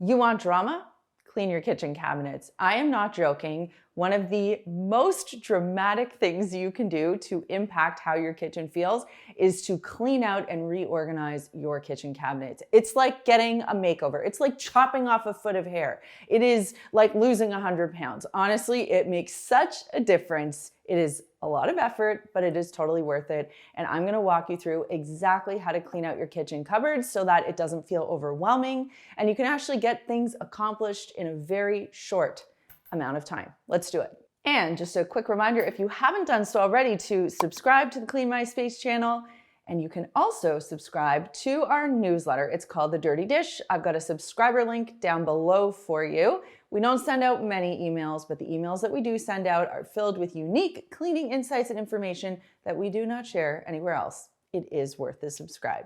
You want drama? Clean your kitchen cabinets. I am not joking. One of the most dramatic things you can do to impact how your kitchen feels is to clean out and reorganize your kitchen cabinets. It's like getting a makeover. It's like chopping off a foot of hair. It is like losing 100 pounds. Honestly, it makes such a difference. It is a lot of effort, but it is totally worth it. And I'm gonna walk you through exactly how to clean out your kitchen cupboards so that it doesn't feel overwhelming and you can actually get things accomplished in a very short amount of time. Let's do it. And just a quick reminder, if you haven't done so already, to subscribe to the Clean My Space channel. And you can also subscribe to our newsletter. It's called The Dirty Dish. I've got a subscriber link down below for you. We don't send out many emails, but the emails that we do send out are filled with unique cleaning insights and information that we do not share anywhere else. It is worth the subscribe.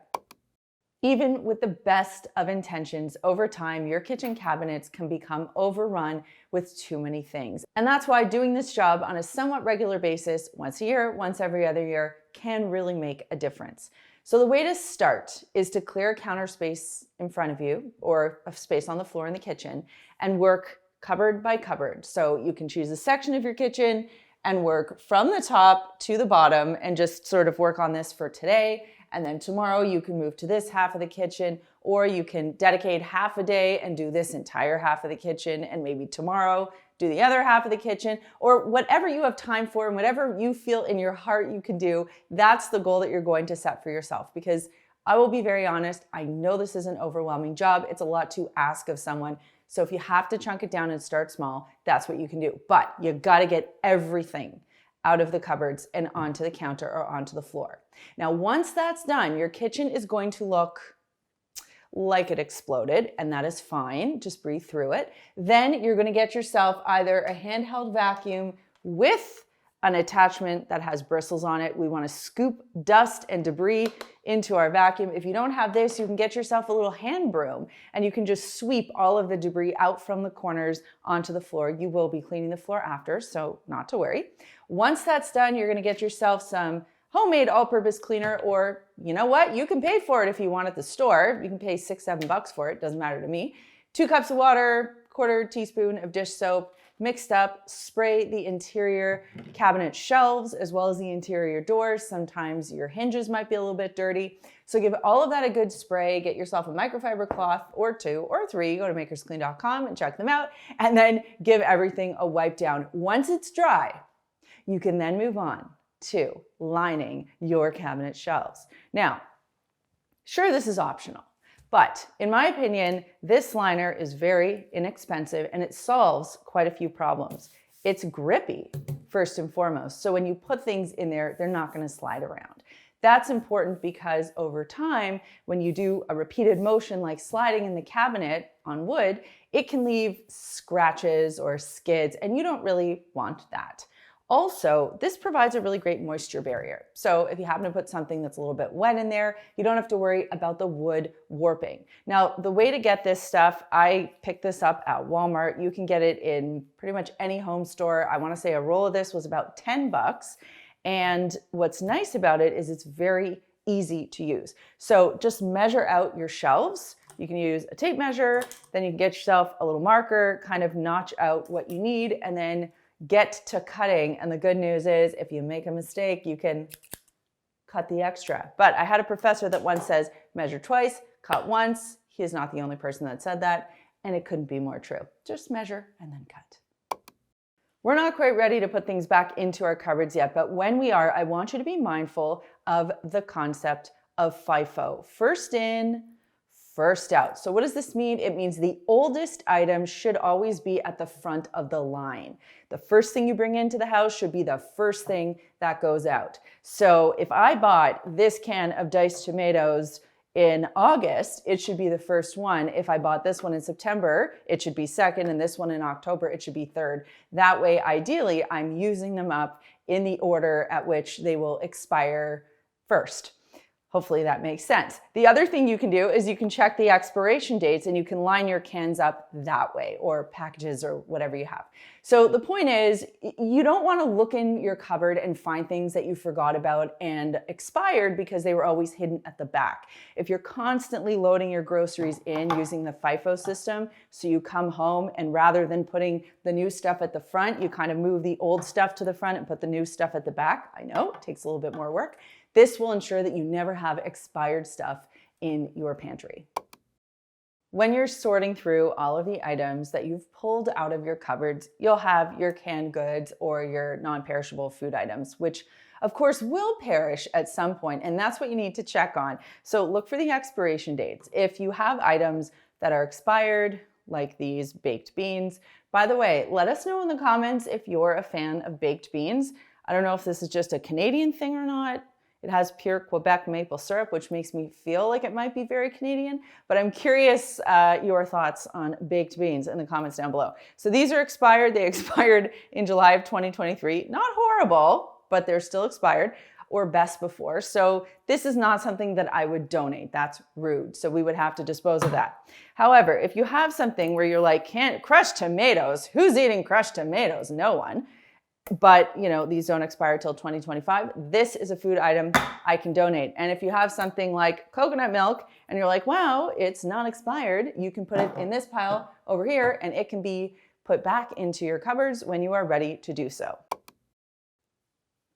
Even with the best of intentions, over time, your kitchen cabinets can become overrun with too many things. And that's why doing this job on a somewhat regular basis, once a year, once every other year, can really make a difference. So the way to start is to clear a counter space in front of you or a space on the floor in the kitchen and work cupboard by cupboard. So you can choose a section of your kitchen and work from the top to the bottom and just sort of work on this for today. And then tomorrow you can move to this half of the kitchen, or you can dedicate half a day and do this entire half of the kitchen, and maybe tomorrow do the other half of the kitchen, or whatever you have time for and whatever you feel in your heart you can do. That's the goal that you're going to set for yourself, because I will be very honest, I know this is an overwhelming job. It's a lot to ask of someone. So if you have to chunk it down and start small, that's what you can do. But you gotta get everything out of the cupboards and onto the counter or onto the floor. Now, once that's done, your kitchen is going to look like it exploded, and that is fine. Just breathe through it. Then you're gonna get yourself either a handheld vacuum with an attachment that has bristles on it. We wanna scoop dust and debris into our vacuum. If you don't have this, you can get yourself a little hand broom and you can just sweep all of the debris out from the corners onto the floor. You will be cleaning the floor after, so not to worry. Once that's done, you're gonna get yourself some homemade all-purpose cleaner, or you know what? You can pay for it if you want at the store. You can pay $6, $7 for it, doesn't matter to me. 2 cups of water, quarter teaspoon of dish soap, mixed up, spray the interior cabinet shelves as well as the interior doors. Sometimes your hinges might be a little bit dirty. So give all of that a good spray, get yourself a microfiber cloth or 2 or 3, go to makersclean.com and check them out, and then give everything a wipe down. Once it's dry, you can then move on to lining your cabinet shelves. Now, sure, this is optional, but in my opinion, this liner is very inexpensive and it solves quite a few problems. It's grippy, first and foremost. So when you put things in there, they're not gonna slide around. That's important because over time, when you do a repeated motion like sliding in the cabinet on wood, it can leave scratches or skids, and you don't really want that. Also, this provides a really great moisture barrier. So if you happen to put something that's a little bit wet in there, you don't have to worry about the wood warping. Now, the way to get this stuff, I picked this up at Walmart. You can get it in pretty much any home store. I wanna say a roll of this was about $10. And what's nice about it is it's very easy to use. So just measure out your shelves. You can use a tape measure, then you can get yourself a little marker, kind of notch out what you need, and then get to cutting. And the good news is if you make a mistake, you can cut the extra. But I had a professor that once says, measure twice, cut once. He is not the only person that said that, and it couldn't be more true. Just measure and then cut. We're not quite ready to put things back into our cupboards yet, but when we are, I want you to be mindful of the concept of FIFO. First in, first out. So what does this mean? It means the oldest item should always be at the front of the line. The first thing you bring into the house should be the first thing that goes out. So if I bought this can of diced tomatoes in August, it should be the first one. If I bought this one in September, it should be second, and this one in October, it should be third. That way, ideally, I'm using them up in the order at which they will expire first. Hopefully that makes sense. The other thing you can do is you can check the expiration dates and you can line your cans up that way, or packages or whatever you have. So the point is, you don't want to look in your cupboard and find things that you forgot about and expired because they were always hidden at the back. If you're constantly loading your groceries in using the FIFO system, so you come home and rather than putting the new stuff at the front, you kind of move the old stuff to the front and put the new stuff at the back. I know, it takes a little bit more work. This will ensure that you never have expired stuff in your pantry. When you're sorting through all of the items that you've pulled out of your cupboards, you'll have your canned goods or your non-perishable food items, which of course will perish at some point, and that's what you need to check on. So look for the expiration dates. If you have items that are expired, like these baked beans, by the way, let us know in the comments if you're a fan of baked beans. I don't know if this is just a Canadian thing or not. It has pure Quebec maple syrup, which makes me feel like it might be very Canadian, but I'm curious your thoughts on baked beans in the comments down below. So these are expired. They expired in July of 2023. Not horrible, but they're still expired, or best before. So this is not something that I would donate. That's rude. So we would have to dispose of that. However, if you have something where you're like, can't crush tomatoes, who's eating crushed tomatoes? No one. But these don't expire till 2025. This is a food item I can donate. And if you have something like coconut milk and you're like, wow, it's not expired, you can put it in this pile over here and it can be put back into your cupboards when you are ready to do so.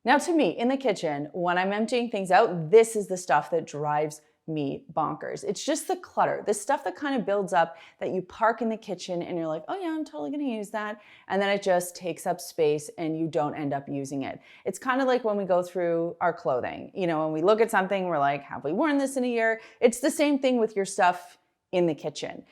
Now to me, in the kitchen, when I'm emptying things out, this is the stuff that drives me bonkers. It's just the clutter, this stuff that kind of builds up that you park in the kitchen and you're like, oh yeah, I'm totally gonna use that. And then it just takes up space and you don't end up using it. It's kind of like when we go through our clothing. When we look at something, we're like, have we worn this in a year? It's the same thing with your stuff in the kitchen.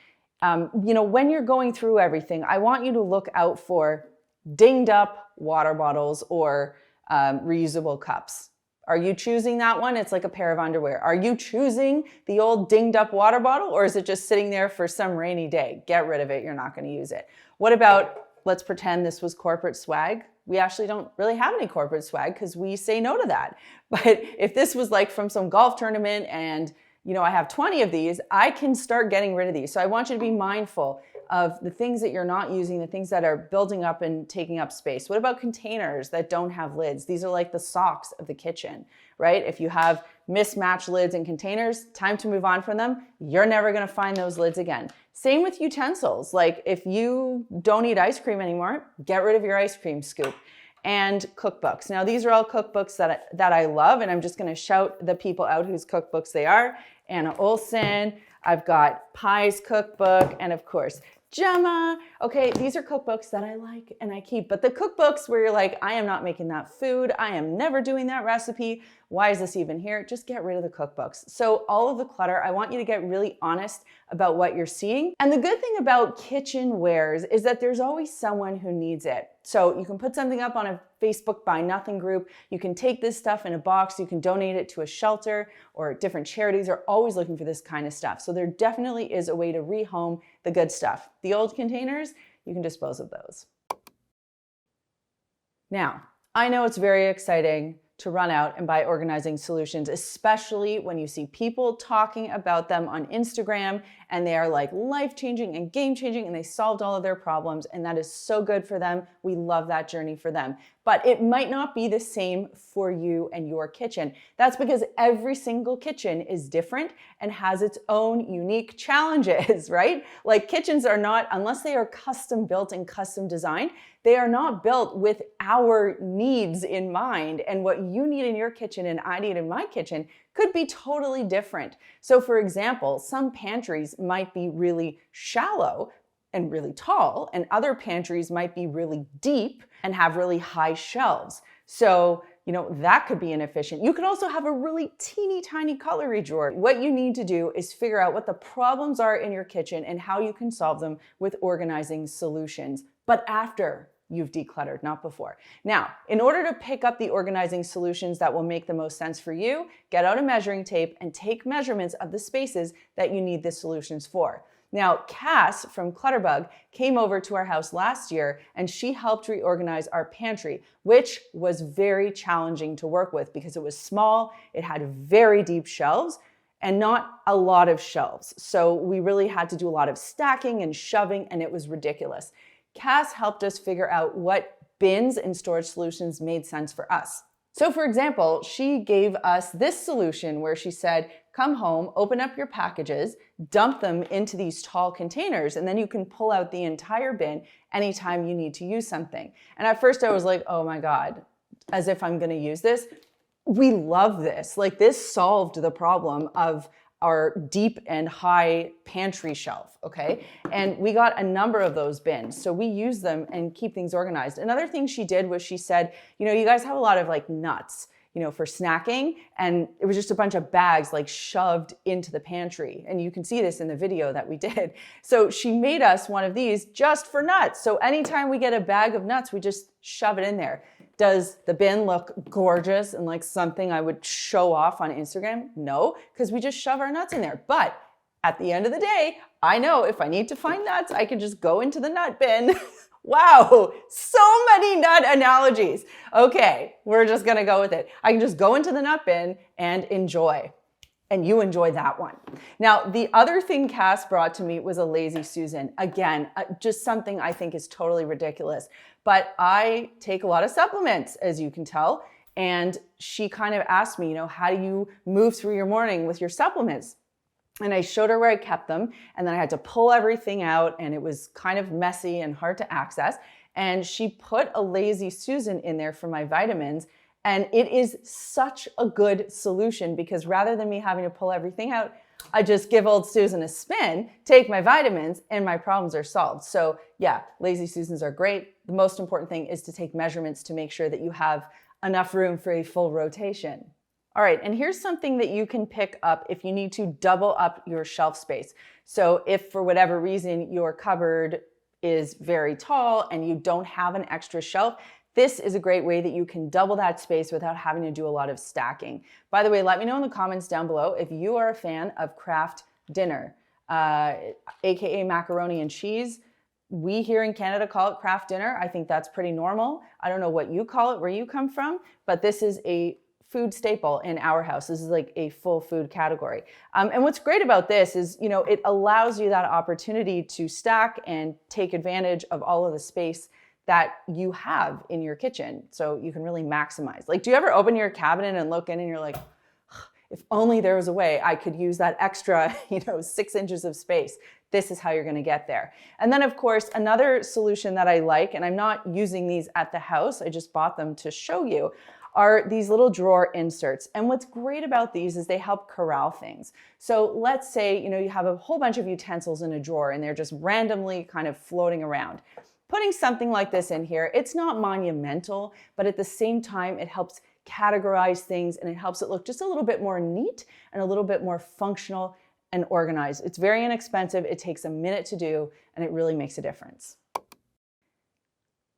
When you're going through everything, I want you to look out for dinged up water bottles or reusable cups. Are you choosing that one? It's like a pair of underwear. Are you choosing the old dinged up water bottle, or is it just sitting there for some rainy day? Get rid of it. You're not going to use it. What about, let's pretend this was corporate swag. We actually don't really have any corporate swag because we say no to that. But if this was like from some golf tournament and I have 20 of these, I can start getting rid of these. So I want you to be mindful of the things that you're not using, the things that are building up and taking up space. What about containers that don't have lids? These are like the socks of the kitchen, right? If you have mismatched lids in containers, time to move on from them. You're never gonna find those lids again. Same with utensils. Like if you don't eat ice cream anymore, get rid of your ice cream scoop. And cookbooks. Now these are all cookbooks that I love, and I'm just gonna shout the people out whose cookbooks they are. Anna Olson, I've got Pie's cookbook, and of course, Gemma. Okay, these are cookbooks that I like and I keep, but the cookbooks where you're like, I am not making that food, I am never doing that recipe, why is this even here? Just get rid of the cookbooks. So all of the clutter, I want you to get really honest about what you're seeing. And the good thing about kitchen wares is that there's always someone who needs it. So you can put something up on a Facebook Buy Nothing group. You can take this stuff in a box. You can donate it to a shelter, or different charities are always looking for this kind of stuff. So there definitely is a way to rehome the good stuff. The old containers, you can dispose of those. Now, I know it's very exciting to run out and buy organizing solutions, especially when you see people talking about them on Instagram and they are like life-changing and game-changing and they solved all of their problems, and that is so good for them. We love that journey for them. But it might not be the same for you and your kitchen. That's because every single kitchen is different and has its own unique challenges, right? Like kitchens are not, unless they are custom built and custom designed, they are not built with our needs in mind, and what you need in your kitchen and I need in my kitchen could be totally different. So for example, some pantries might be really shallow and really tall, and other pantries might be really deep and have really high shelves. So, that could be inefficient. You could also have a really teeny tiny cutlery drawer. What you need to do is figure out what the problems are in your kitchen and how you can solve them with organizing solutions, but after you've decluttered, not before. Now, in order to pick up the organizing solutions that will make the most sense for you, get out a measuring tape and take measurements of the spaces that you need the solutions for. Now, Cass from Clutterbug came over to our house last year and she helped reorganize our pantry, which was very challenging to work with because it was small, it had very deep shelves, and not a lot of shelves. So we really had to do a lot of stacking and shoving, and it was ridiculous. Cass helped us figure out what bins and storage solutions made sense for us. So for example, she gave us this solution where she said, come home, open up your packages, dump them into these tall containers, and then you can pull out the entire bin anytime you need to use something. And at first I was like, oh my God, as if I'm gonna use this. We love this. Like, this solved the problem of our deep and high pantry shelf, okay? And we got a number of those bins, so we use them and keep things organized. Another thing she did was she said, you know, you guys have a lot of like nuts, you know, for snacking, and it was just a bunch of bags like shoved into the pantry. And you can see this in the video that we did. So she made us one of these just for nuts. So anytime we get a bag of nuts, we just shove it in there. Does the bin look gorgeous and like something I would show off on Instagram? No, because we just shove our nuts in there. But at the end of the day, I know if I need to find nuts, I can just go into the nut bin. Wow, so many nut analogies. Okay, we're just gonna go with it. I can just go into the nut bin and enjoy. And you enjoy that one. Now, the other thing Cass brought to me was a Lazy Susan. Again, just something I think is totally ridiculous. But I take a lot of supplements, as you can tell. And she kind of asked me, you know, how do you move through your morning with your supplements? And I showed her where I kept them. And then I had to pull everything out. And it was kind of messy and hard to access. And she put a Lazy Susan in there for my vitamins. And it is such a good solution because rather than me having to pull everything out, I just give old Susan a spin, take my vitamins, and my problems are solved. So yeah, Lazy Susans are great. The most important thing is to take measurements to make sure that you have enough room for a full rotation. All right, and here's something that you can pick up if you need to double up your shelf space. So if for whatever reason your cupboard is very tall and you don't have an extra shelf, this is a great way that you can double that space without having to do a lot of stacking. By the way, let me know in the comments down below if you are a fan of Kraft dinner, AKA macaroni and cheese. We here in Canada call it Kraft dinner. I think that's pretty normal. I don't know what you call it where you come from, but this is a food staple in our house. This is like a full food category. And what's great about this is, you know, it allows you that opportunity to stack and take advantage of all of the space that you have in your kitchen. So you can really maximize. Like, do you ever open your cabinet and look in and you're like, if only there was a way I could use that extra, 6 inches of space. This is how you're gonna get there. And then of course, another solution that I like, and I'm not using these at the house, I just bought them to show you, are these little drawer inserts. And what's great about these is they help corral things. So let's say, you have a whole bunch of utensils in a drawer and they're just randomly kind of floating around. Putting something like this in here, it's not monumental, but at the same time, it helps categorize things and it helps it look just a little bit more neat and a little bit more functional and organized. It's very inexpensive, it takes a minute to do, and it really makes a difference.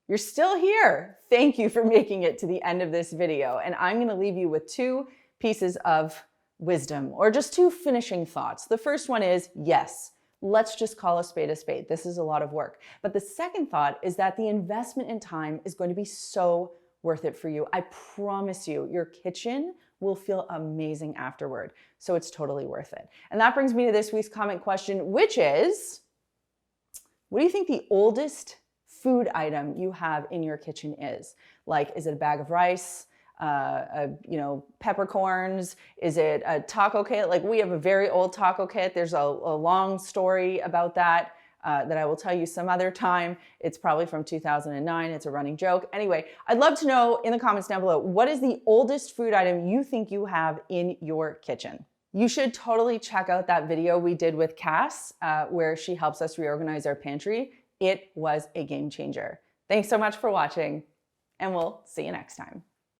You're still here. Thank you for making it to the end of this video. And I'm gonna leave you with 2 pieces of wisdom, or just 2 finishing thoughts. The first one is, yes, let's just call a spade a spade. This is a lot of work. But the second thought is that the investment in time is going to be so worth it for you. I promise you, your kitchen will feel amazing afterward. So it's totally worth it. And that brings me to this week's comment question, which is, what do you think the oldest food item you have in your kitchen is? Like, is it a bag of rice? Peppercorns? Is it a taco kit? Like, we have a very old taco kit. There's a long story about that that I will tell you some other time. It's probably from 2009. It's a running joke. Anyway, I'd love to know in the comments down below, what is the oldest food item you think you have in your kitchen? You should totally check out that video we did with Cass, where she helps us reorganize our pantry. It was a game changer. Thanks so much for watching, and we'll see you next time.